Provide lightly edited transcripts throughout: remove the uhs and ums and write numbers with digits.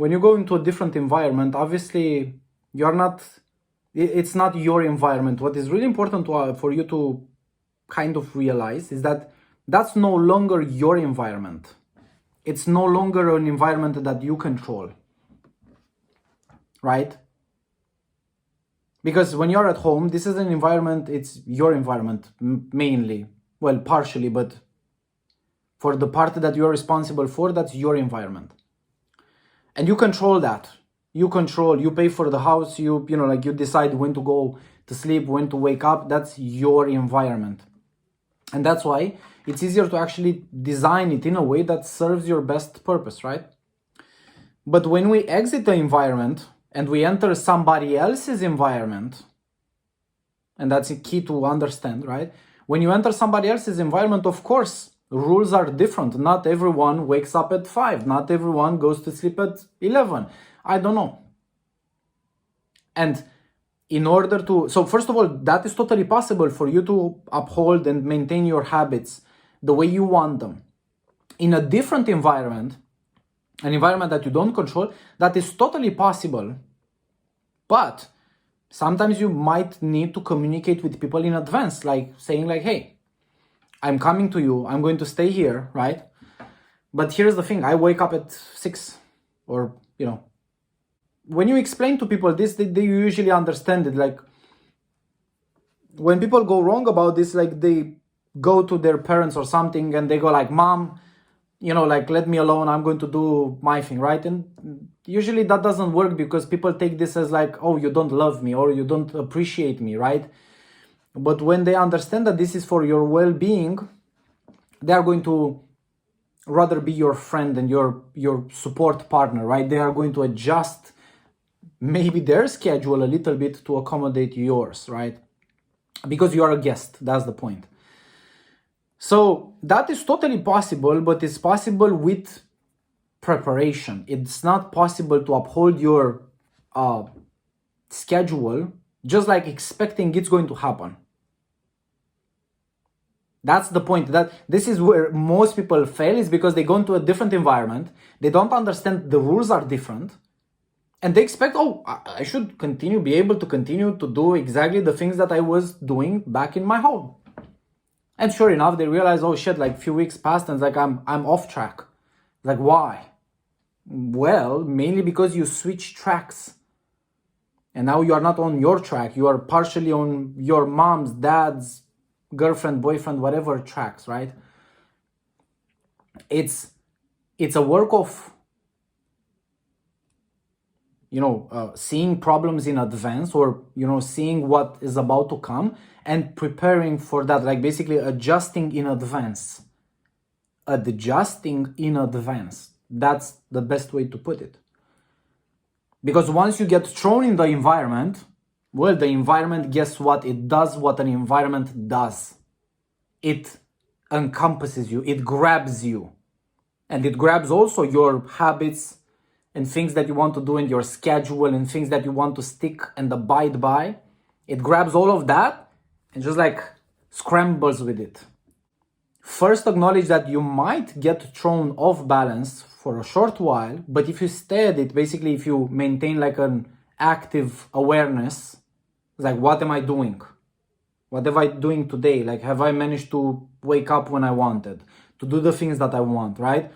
when you go into a different environment, obviously you're not, it's not your environment. What is really important for you to kind of realize is that that's no longer your environment. It's no longer an environment that you control, right? Because when you're at home, this is an environment, it's your environment mainly, well, partially, but for the part that you're responsible for, that's your environment. And you control that. You pay for the house, you decide when to go to sleep, when to wake up. That's your environment. And that's why it's easier to actually design it in a way that serves your best purpose, right? But when we exit the environment and we enter somebody else's environment, and that's a key to understand, right? When you enter somebody else's environment, of course, rules are different. Not everyone wakes up at 5. Not everyone goes to sleep at 11. I don't know. And in order to, so first of all, that is totally possible for you to uphold and maintain your habits the way you want them. In a different environment, an environment that you don't control, that is totally possible. But sometimes you might need to communicate with people in advance, like saying like, hey, I'm coming to you, I'm going to stay here, right? But here's the thing, I wake up at 6 or, when you explain to people this, they usually understand it. Like when people go wrong about this, like they go to their parents or something and they go like, Mom, let me alone, I'm going to do my thing, right? And usually that doesn't work because people take this as like, oh, you don't love me or you don't appreciate me, right? But when they understand that this is for your well-being, they are going to rather be your friend and your support partner, right? They are going to adjust maybe their schedule a little bit to accommodate yours, right? Because you are a guest, that's the point. So that is totally possible, but it's possible with preparation. It's not possible to uphold your schedule just like expecting it's going to happen. That's the point. That this is where most people fail, is because they go into a different environment. They don't understand the rules are different. And they expect, oh, I should be able to continue to do exactly the things that I was doing back in my home. And sure enough, they realize, oh shit, like a few weeks passed and like I'm off track. Like, why? Well, mainly because you switch tracks. And now you are not on your track. You are partially on your mom's, dad's, girlfriend, boyfriend, whatever tracks, right? It's a work of seeing problems in advance, or seeing what is about to come and preparing for that, like basically adjusting in advance. That's the best way to put it. Because once you get thrown in the environment, well, the environment, guess what? It does what an environment does. It encompasses you, it grabs you. And it grabs also your habits and things that you want to do in your schedule and things that you want to stick and abide by. It grabs all of that and just like scrambles with it. First, acknowledge that you might get thrown off balance for a short while, but if you stay at it, basically if you maintain like an active awareness, like what am I doing? What am I doing today? Like, have I managed to wake up when I wanted, to do the things that I want, right?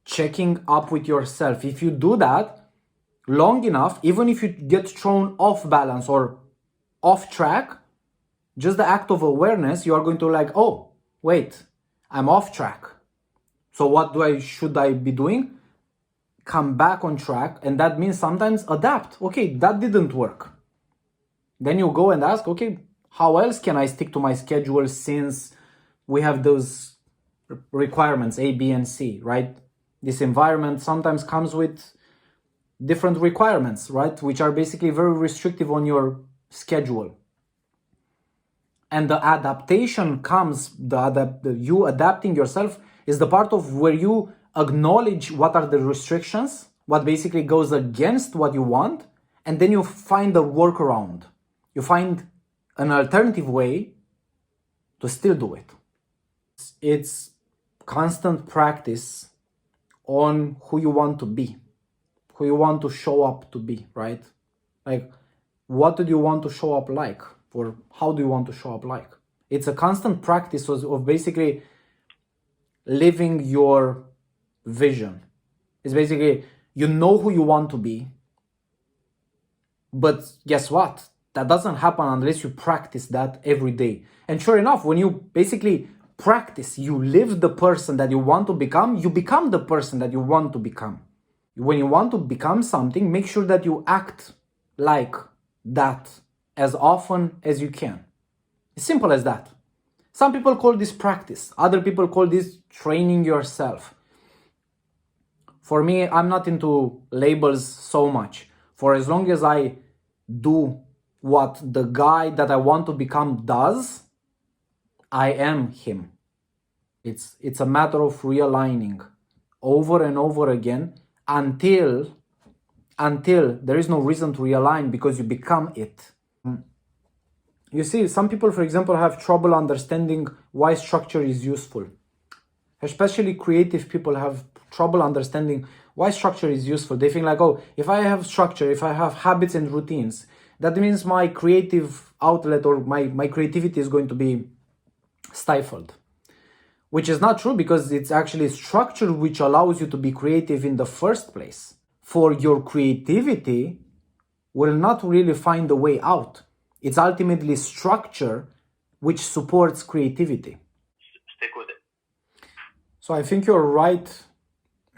Checking up with yourself. If you do that long enough, even if you get thrown off balance or off track, just the act of awareness, you are going to like, oh, wait, I'm off track. So what should I be doing? Come back on track. And that means sometimes adapt. Okay, that didn't work. Then you go and ask, okay, how else can I stick to my schedule since we have those requirements A, B, and C, right? This environment sometimes comes with different requirements, right? Which are basically very restrictive on your schedule. And the adaptation comes, you adapting yourself is the part of where you acknowledge what are the restrictions, what basically goes against what you want, and then you find a workaround. You find an alternative way to still do it. It's constant practice on who you want to be, who you want to show up to be, right? Like, what do you want to show up like? Or how do you want to show up like? It's a constant practice of basically living your vision. It's basically, you know who you want to be, but guess what? That doesn't happen unless you practice that every day. And sure enough, when you basically practice, you live the person that you want to become, you become the person that you want to become. When you want to become something, make sure that you act like that as often as you can. It's simple as that. Some people call this practice. Other people call this training yourself. For me, I'm not into labels so much. For as long as I do what the guy that I want to become does, I am him. It's a matter of realigning over and over again until there is no reason to realign, because you become it. You see, some people, for example, have trouble understanding why structure is useful. Especially creative people have trouble understanding why structure is useful. They think like, oh, if I have structure, if I have habits and routines, that means my creative outlet or my creativity is going to be stifled. Which is not true, because it's actually structure which allows you to be creative in the first place. For your creativity will not really find a way out. It's ultimately structure which supports creativity. Stick with it. So I think you're right.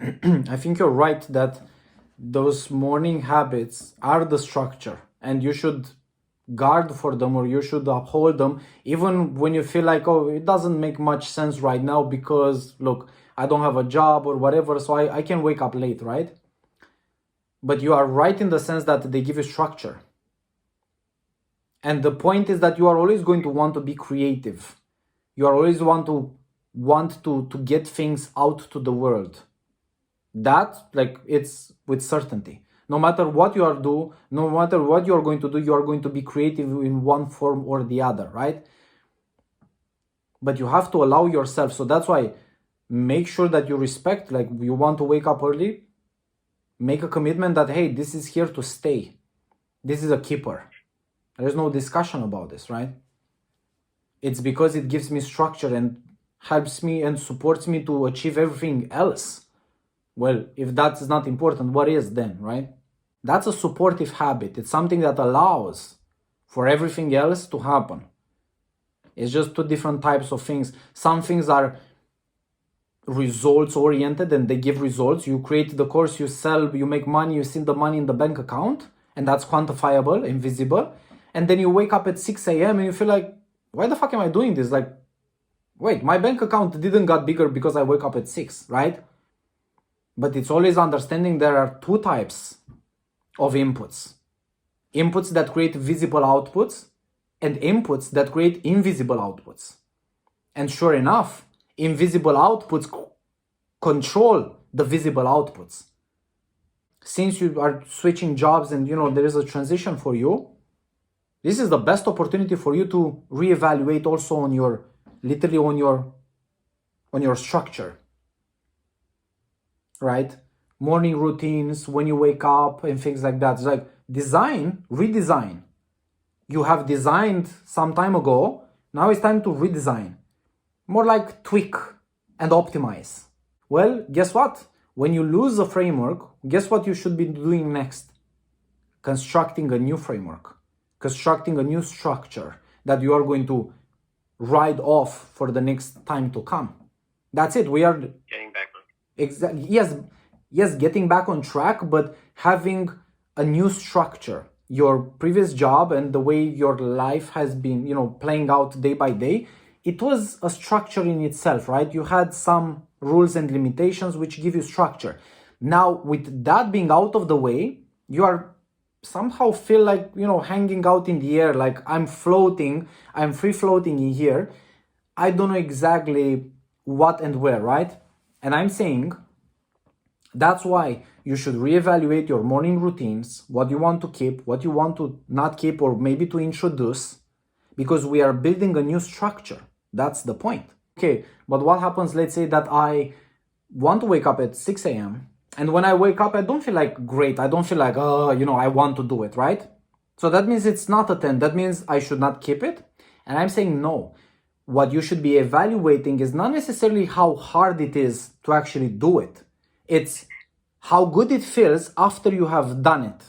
I think you're right that those morning habits are the structure, and you should guard for them, or you should uphold them, even when you feel like, oh, it doesn't make much sense right now because, look, I don't have a job or whatever, so I can wake up late, right? But you are right in the sense that they give you structure. And the point is that you are always going to want to be creative. You are always want to get things out to the world. That, like, it's with certainty. No matter what you are do, no matter what you are going to do, you are going to be creative in one form or the other, right? But you have to allow yourself. So that's why make sure that you respect, like, you want to wake up early, make a commitment that, hey, this is here to stay. This is a keeper. There's no discussion about this, right? It's because it gives me structure and helps me and supports me to achieve everything else. Well, if that is not important, what is then, right? That's a supportive habit. It's something that allows for everything else to happen. It's just two different types of things. Some things are results oriented and they give results. You create the course, you sell, you make money, you see the money in the bank account, and that's quantifiable, invisible. And then you wake up at 6 a.m. and you feel like, why the fuck am I doing this? Like, wait, my bank account didn't get bigger because I wake up at 6, right? But it's always understanding there are two types of inputs. Inputs that create visible outputs and inputs that create invisible outputs. And sure enough, invisible outputs control the visible outputs. Since you are switching jobs and there is a transition for you, this is the best opportunity for you to reevaluate also on your structure. Right? Morning routines, when you wake up and things like that. It's like redesign. You have designed some time ago, now it's time to redesign. More like tweak and optimize. Well, guess what? When you lose a framework, guess what you should be doing next? Constructing a new framework. Constructing a new structure that you are going to ride off for the next time to come. That's it. We are getting back on. Exactly. Yes, getting back on track, but having a new structure. Your previous job and the way your life has been, playing out day by day, it was a structure in itself, right? You had some rules and limitations which give you structure. Now, with that being out of the way, you are somehow feel like, hanging out in the air, like I'm floating, I'm free floating in here. I don't know exactly what and where, right? And I'm saying that's why you should reevaluate your morning routines, what you want to keep, what you want to not keep, or maybe to introduce, because we are building a new structure. That's the point. Okay, but what happens, let's say that I want to wake up at 6 a.m. And when I wake up, I don't feel like great. I don't feel like, I want to do it, right? So that means it's not a 10. That means I should not keep it. And I'm saying no. What you should be evaluating is not necessarily how hard it is to actually do it. It's how good it feels after you have done it.